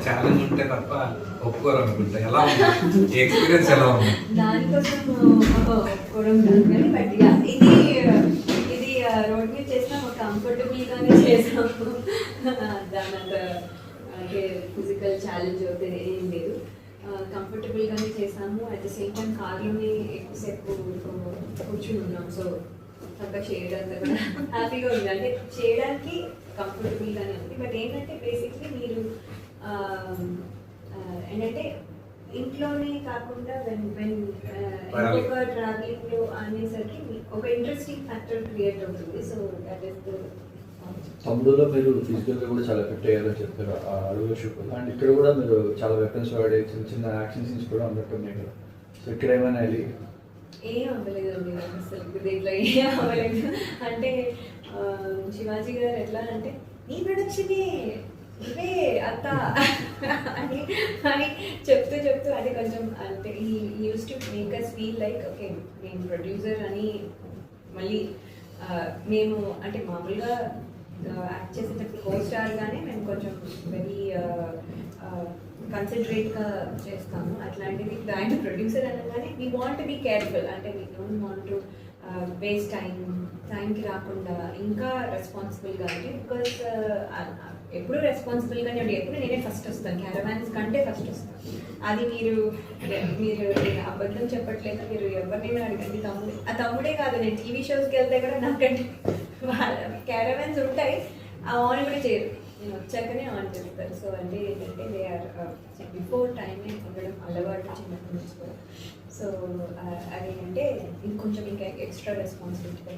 Challenge ఉంటే తప్ప ఒప్పుకోరు అనుకుంటా. ఎలా ఉంది ఎక్స్పీరియన్స్? ఎలా ఉంది? దానికోసం ఒప్పుకోవడం కాదు కానీ బట్ ఇది ఇది రోడ్ మీద చేసినా కంఫర్టబుల్ గానే చేసాము. దాని అంటే ఫిజికల్ ఛాలెంజ్ అయితే ఏం లేదు, కంఫర్టబుల్ గానే చేసాము. అట్ ద సేమ్ టైం కార్లోనే ఎక్కువసేపు కూర్చుని ఉన్నాం. సో అంతా చేయడానికి కూడా హ్యాపీగా ఉంది, అంటే చేయడానికి కంఫర్టబుల్ గానే ఉంది. బట్ ఏంటంటే బేసిక్లీ మీరు ఏంటంటే ఇంట్లోనే కాకుండా ఇంకొక ట్రావెలింగ్ లో అనేసరికి ఒక ఇంట్రెస్టింగ్ ఫ్యాక్టర్ క్రియేట్ అవుతుంది. సో దట్ ఈస్ ద తమ్ముడులో మీరు ఫిజికల్గా కూడా చాలా ఫిట్ అయ్యారని చెప్పారు ఆ అడుగు షూట్లో. అండ్ ఇక్కడ కూడా మీరు చాలా వెపన్స్ వాడే చిన్న చిన్న యాక్షన్ సీన్స్ కూడా ఉన్నట్టున్నాయి కదా. సో ఇక్కడ ఏమైనా ఏం అవ్వలేదండి అసలు దీంట్లో, ఏం అవ్వలేదు. అంటే శివాజీ గారు ఎట్లా అంటే నీ ప్రొడక్షనే ఇవే అత్త అని అని చెప్తూ అది కొంచెం అంటే ఈ use to make us feel like okay నేను ప్రొడ్యూసర్ అని. మళ్ళీ మేము అంటే మామూలుగా యాక్ట్ చేసేటప్పుడు కో స్టార్గానే మేము కొంచెం వెరీ కన్సన్ట్రేట్గా చేస్తాము. అట్లాంటిది ఆయన ప్రొడ్యూసర్ అనగానే we want to be careful, అంటే we don't want to waste టైంకి రాకుండా ఇంకా రెస్పాన్సిబుల్గా అంటే బికాస్ ఎప్పుడు రెస్పాన్సిబుల్గానే ఉండి ఎప్పుడు నేనే ఫస్ట్ వస్తాను, క్యారవాన్స్ కంటే ఫస్ట్ వస్తాను. అది మీరు అబద్ధం చెప్పట్లేదు, మీరు ఎవరినైనా అడగండి. తమ్ముడే కాదు, నేను టీవీ షోస్కి వెళ్తే కూడా నాకంటే క్యారవాన్స్ ఉంటాయి, ఆన్ కూడా చేయరు, నేను వచ్చాకనే ఆన్ చేస్తారు. సో అంటే ఏంటంటే దే ఆర్ బిఫోర్ టైమే ఉండడం అలవాటు చిన్నప్పటి నుంచి కూడా. సో అదేంటంటే ఇంకొంచెం ఇంకా ఎక్స్ట్రా రెస్పాన్సిబిలిటీ.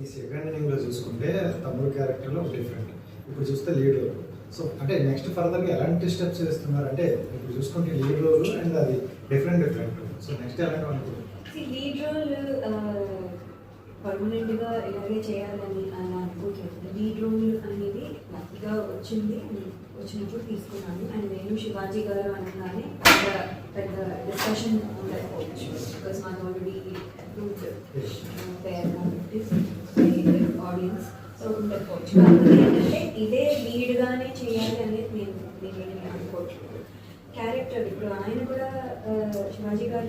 ఈ సెకండ్ ఇన్నింగ్లో చూసుకుంటే తమ్ముడు క్యారెక్టర్లో డిఫరెంట్, ఇప్పుడు చూస్తే లీడ్ రోల్. సో అంటే నెక్స్ట్ ఫర్దర్గా ఎలాంటి స్టెప్స్ చేస్తున్నారు? అంటే ఇప్పుడు చూసుకుంటే లీడ్ రోల్ అండ్ అది డిఫరెంట్. సో నెక్స్ట్ ఎలాంటి అనుకుంటున్నారు? లీడ్ రోల్ పర్మనెంట్గా ఇలాగే చేయాలని అనుకోవట్లేదు. లీడ్ రోల్ అనేది లక్కీగా వచ్చినప్పుడు తీసుకున్నాను. అండ్ నేను శివాజీ గారు అనగానే పెద్ద డిస్కషన్ ఉండకపోవచ్చు, బికాస్ మాకు ఆల్రెడీ ప్రూవ్డ్ పేర్ కాబట్టి ఆడియన్స్. సో ఉండకపోవచ్చు, కాకపోతే ఏంటంటే ఇదే లీడ్గానే చేయాలి అనేది నేను అనుకోవట్లేదు. క్యారెక్టర్ ఇప్పుడు ఆయన కూడా శివాజీ గారు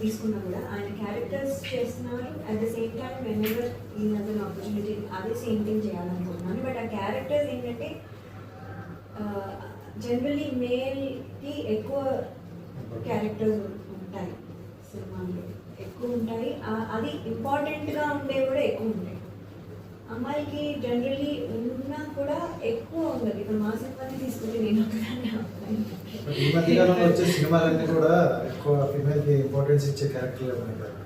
తీసుకున్నా కూడా ఆయన క్యారెక్టర్స్ చేస్తున్నారు. At the same time whenever ఈ అదర్ ఆపర్చునిటీ అదే సేమ్ థింగ్ చేయాలనుకుంటున్నాను. బట్ ఆ క్యారెక్టర్స్ ఏంటంటే జనరల్లీ మేల్కి ఎక్కువ క్యారెక్టర్స్ ఉంటాయి, సినిమాల్లో ఎక్కువ ఉంటాయి. అది ఇంపార్టెంట్గా ఉండేవి కూడా ఎక్కువ ఉంటాయి. అమ్మాయికి జనరల్లీ ఉన్నా కూడా ఎక్కువ ఉండదు. ఇప్పుడు మా సినిమాని తీసుకుంటే నేను ఒకదాన్ని ఈ మధ్యకాలంలో వచ్చే సినిమాలన్నీ కూడా ఎక్కువ ఫిమేల్కి ఇంపార్టెన్స్ ఇచ్చే క్యారెక్టర్లే ఉన్నాయి కదా.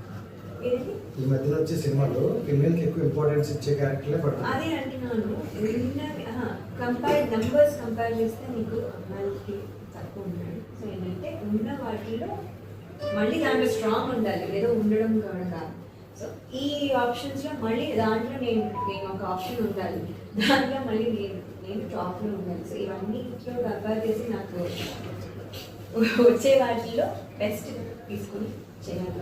ఈ మధ్యలో వచ్చే సినిమాలు ఫిమేల్కి ఎక్కువ ఇంపార్టెన్స్ ఇచ్చే క్యారెక్టర్లే పడుతుంది. అదే అంటున్నాను. కంపేర్ చేస్తే మీకు అమ్మాయిలకి తక్కువ ఉన్నాయి. సో ఏంటంటే ఉన్న వాటిలో మళ్ళీ దాంట్లో స్ట్రాంగ్ ఉండాలి, ఏదో ఉండడం కూడా కాదు. సో ఈ ఆప్షన్స్లో మళ్ళీ దాంట్లో నేను ఒక ఆప్షన్ ఉండాలి, దాంట్లో మళ్ళీ నేను టాప్లో ఉండాలి. సో ఇవన్నీలో కంపేర్ చేసి నాకు వచ్చే వాటిల్లో బెస్ట్ తీసుకుని చేయాలి.